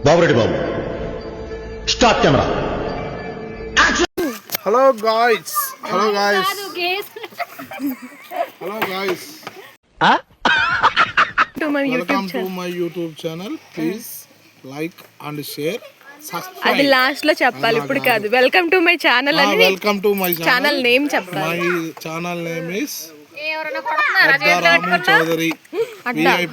Babureddy Babu start camera. Hello guys welcome to my YouTube channel. Please like and share, subscribe. అది last లో చెప్పాలి, ఇప్పుడు కాదు. వెల్కమ్ టు మై ఛానల్ అని. Welcome to my channel name చెప్పాలి. My channel name is Ramu Chowdary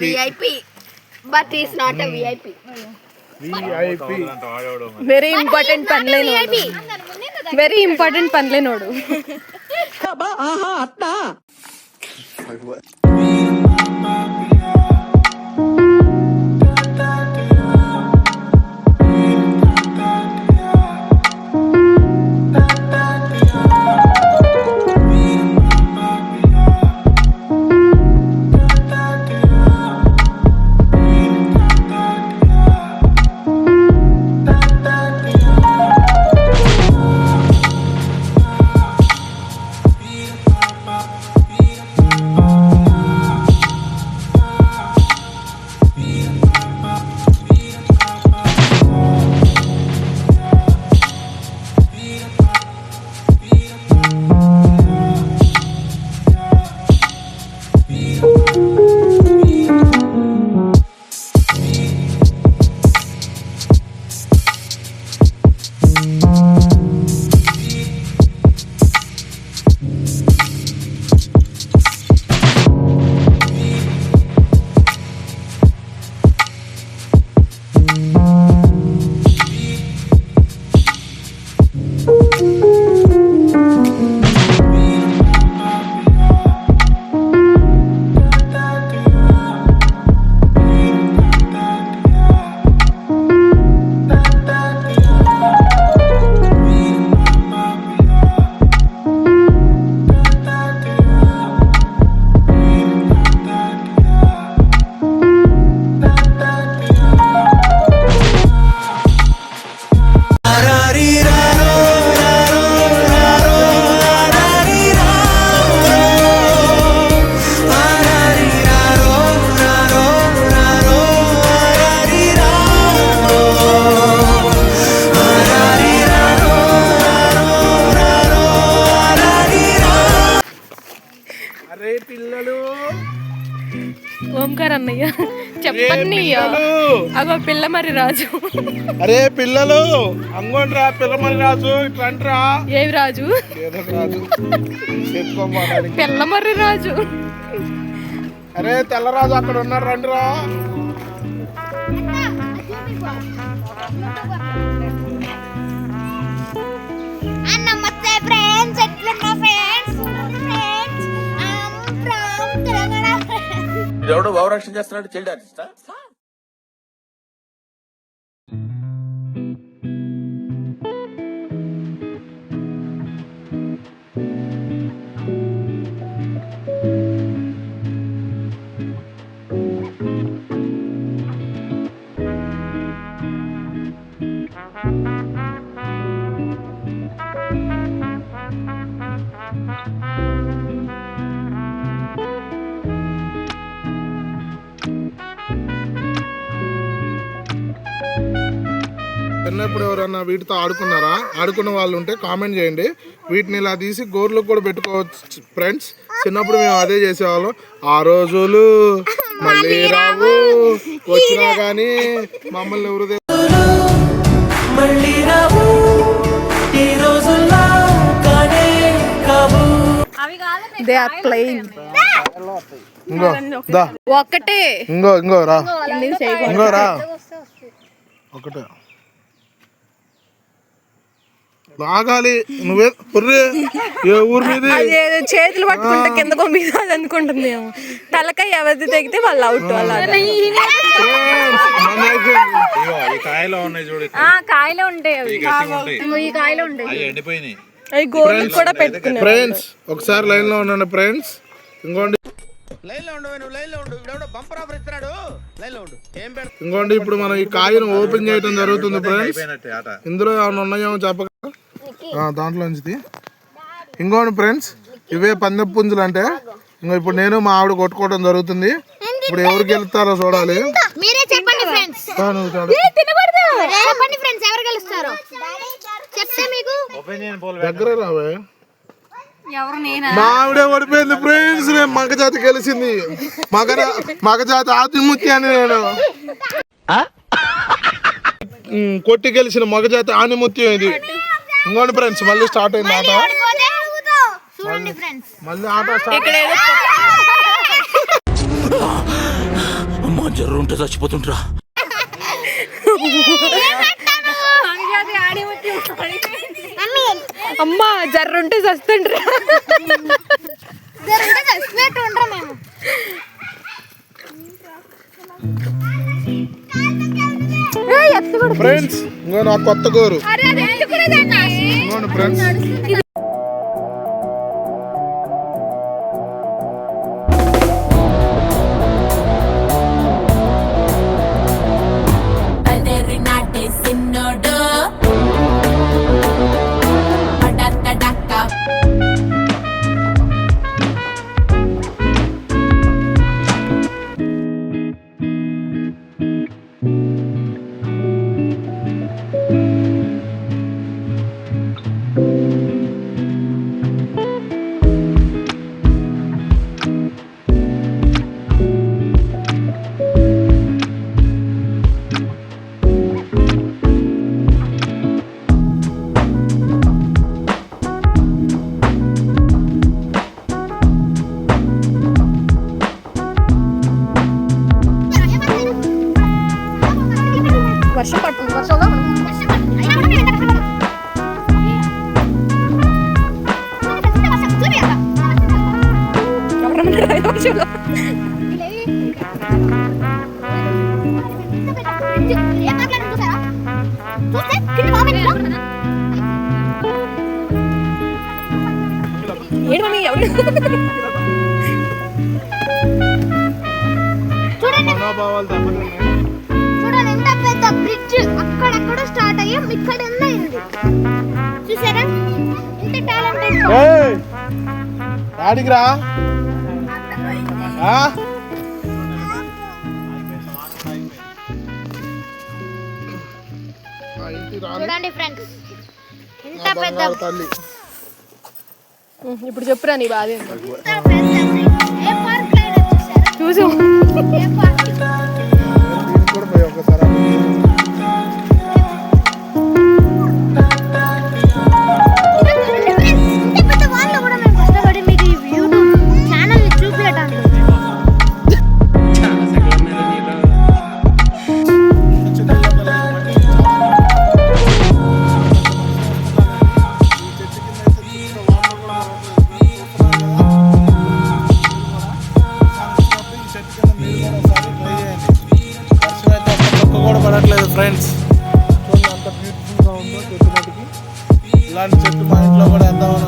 VIP. But he's not a VIP. Very important పనిలేనోడు. Very important పనిలేనోడు. ఓంకార్ అన్నయ్య చెప్పండి. అగో పిల్లమర్రి రాజు. అరే పిల్లలు అంగోండి రా, పిల్లమర్రి రాజు ఇట్లా. ఏవి రాజు? పిల్లమర్రి రాజు. అరే తెల్లరాజు అక్కడ ఉన్నారు, రండి రా. నమస్తే ఫ్రెండ్స్, ఎట్లున్నా ఫ్రెండ్స్? ఎవడో భావరక్షణ చేస్తున్నాడు, చైల్డ్ ఆర్టిస్టా? చిన్నప్పుడు ఎవరన్నా వీటితో ఆడుకున్నారా? ఆడుకున్న వాళ్ళు ఉంటే కామెంట్ చేయండి. వీటిని ఇలా తీసి గోర్లకు కూడా పెట్టుకోవచ్చు ఫ్రెండ్స్. చిన్నప్పుడు మేము అదే చేసేవాళ్ళం. ఆ రోజులు మళ్ళీ రావు, వచ్చినా కానీ మమ్మల్ని ఎవరు దే ఆర్ ప్లేయింగ్. ఒకటే ఇంకో రా, ఇంకో రా, ఒకటే లాగాలి. నువ్వే ఏ ఊరి మీద చేతులు పట్టుకుంటే కిందకో మీద అనుకుంటుంది. తలకాయ ఎవరిది తెగితే వాళ్ళు అవుట్. కాయలో ఉన్నాయి చూడు, కాయలు ఉంటాయి అవి. ఈ కాయలు ఉంటాయి, అవి గోర్లు కూడా పెట్టుకున్నాయి. ఫ్రెండ్స్ ఒకసారి లైన్ లో ఉండండి ఫ్రెండ్స్. ఇంకోండి ఇంకోండి ఇప్పుడు మనం ఈ కాయను ఓపెన్ చేయడం జరుగుతుంది ఫ్రెండ్స్. ఇందులో ఏమైనా ఉన్నాయేమో చెప్పక దాంట్లో నుంచి. ఇంకోండి ఫ్రెండ్స్, ఇవే పందెం పుంజులు అంటే. ఇంకా ఇప్పుడు నేను మా ఆవిడ కొట్టుకోవడం జరుగుతుంది. ఇప్పుడు ఎవరికి వెళ్తారో చూడాలి. మీరే చెప్పండి ఫ్రెండ్స్. ఫ్రెండ్స్. చెప్పండి ఫ్రెండ్స్ ఎవరు గెలుస్తారు చెప్తే మీకు ఒపీనియన్ పోల్ దగ్గర రావే. ఎవరు నేనా? మా ఆవిడే ఓడిపోయింది ఫ్రెండ్స్. మగజాతి గెలిచింది. మగజాతి ఆతిముత్యాన్ని నేను కొట్టి గెలిచిన మగజాతి ఆనిముత్యం ఇది. ఇంకోండి ఫ్రెండ్స్, మళ్ళీ స్టార్ట్ అయింది ఆట. ఓడిపోతే చూడండి ఫ్రెండ్స్. మళ్ళీ ఆట స్టార్ట్. అమ్మా జర్రు ఉంటే చచ్చిపోతుంటరా. అమ్మా జర్రుంటే చస్తుండ్రా. జరంటే చచ్చిపోయేట్టు ఉండరా మేము. ఫ్రెండ్స్ ఇంకో నా కొత్త గోరు. ఇంకోండి friends, Paderi nate sinnodo Padatta dakka వర్షం పడుతుంది. వర్షంలో వర్షంలో ఏడు మమ్మీ ఎవరు? మనోభావాలు దెబ్బతిన్నాయి. చూడండి ఎంత పెద్ద బ్రిడ్జ్ అక్కడక్కడ స్టార్ట్ అయ్యాం ఇక్కడ ఉంది చూసారా ఎంత టాలెంటెడ్ ఏయ్, ఆడికి రా. ఆ? ఆ ఇంటి రాని చూడండి ఫ్రెండ్స్ ఎంత నా పెద్ద బంగారు తల్లి. ఇప్పుడు చెప్పురా నీ బాధ ఏంటో. ఎంత పెద్ద bridge. ఏ పార్క్ లైన్ చూసారా చూసు. ఏ పార్క్ దీనికి కూడా పోయి ఒకసారి ఇంత పెద్ద వాళ్ళు కూడా మేము కష్టపడి మీకు ఈ యూట్యూబ్ ఛానల్ చూపించడానికి కూడా పడట్లేదు ఫ్రెండ్స్. చూడండి అంత బ్యూటిఫుల్గా ఉందో చెట్టు మటుకి. ఇలాంటి చెట్టు మా ఇంట్లో కూడా వేద్దామని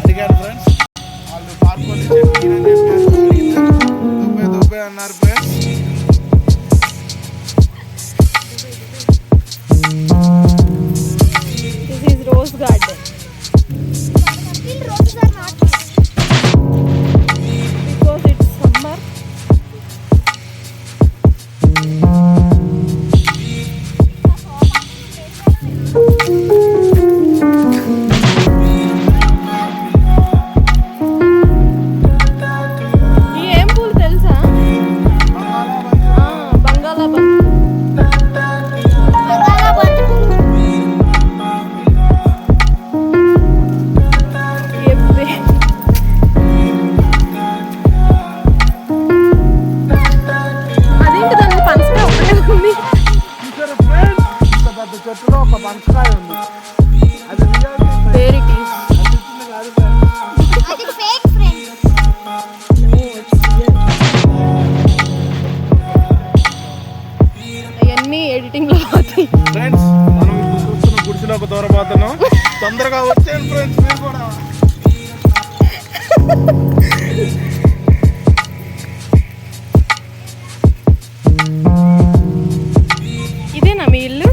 అడిగాను ఫ్రెండ్స్. వాళ్ళు పార్కొని చెట్టు అని చెప్పారు. దుబ్బే అన్నారు friends. This is rose garden. రోజు sir not because it's summer. ఈ ఏం పూలు తెలుసా? బంగాళాబంతి. ఎబ్బే. అదేంటి దాని పనసకాయ ఒకటే ఉంది. చూసారా ఫ్రెండ్స్, ఇంత పెద్ద చెట్టులో ఒక పనసకాయ ఉంది. అది రియల్ There it is. కాదు ఫ్రెండ్స్. అది ఫేక్ ఫ్రెండ్స్ అవన్నీ ఎడిటింగ్ లో పోతాయి. ఫ్రెండ్స్ మనం ఇప్పుడు చూస్తున్న గుడిసెలోకి దూరపోతున్నాం. తొందరగా వచ్చేయండి ఫ్రెండ్స్ మీరు కూడా. ఇదేనా మీ ఇల్లు?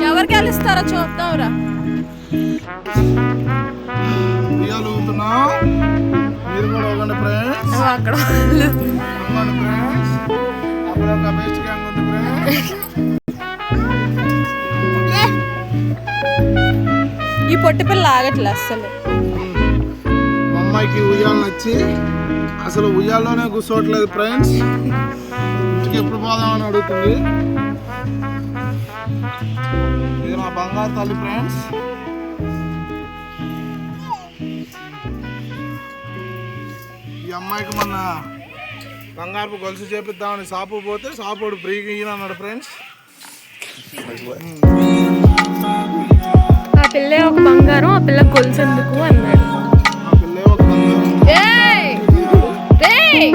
ఎవరికి గెలుస్తారో చూద్దాంరా. ఉయ్యాలు ఊగుతున్నా, మీరు కూడా ఊగండి ఫ్రెండ్స్. అక్కడ ఊగండి ఫ్రెండ్స్. అక్కడ ఒక బెస్ట్ గ్యాంగ్ ఉంది ఫ్రెండ్స్. ఈ పొట్టి పిల్ల ఆగట్లే అస్సలు. మా అమ్మాయికి ఉయ్యాలు నచ్చి అసలు ఉయ్యాల్లోనే కూర్చోవట్లేదు ఫ్రెండ్స్. ఇంటికి ఎప్పుడు పోదామని అడుగుతుంది. ఇది నా బంగారు తల్లి ఫ్రెండ్స్. ఈ అమ్మాయికి మొన్న బంగారు గొలుసు చేపిద్దామని షాపు పోతే షాపోడు ఫ్రీగా ఇయ్యను అన్నాడు ఫ్రెండ్స్. ఆ పిల్లే ఒక బంగారం, ఆ పిల్ల గొలుసు ఎందుకు అన్నాడు. ఆ పిల్లే ఒక బంగారం. ఏయ్! రేయ్!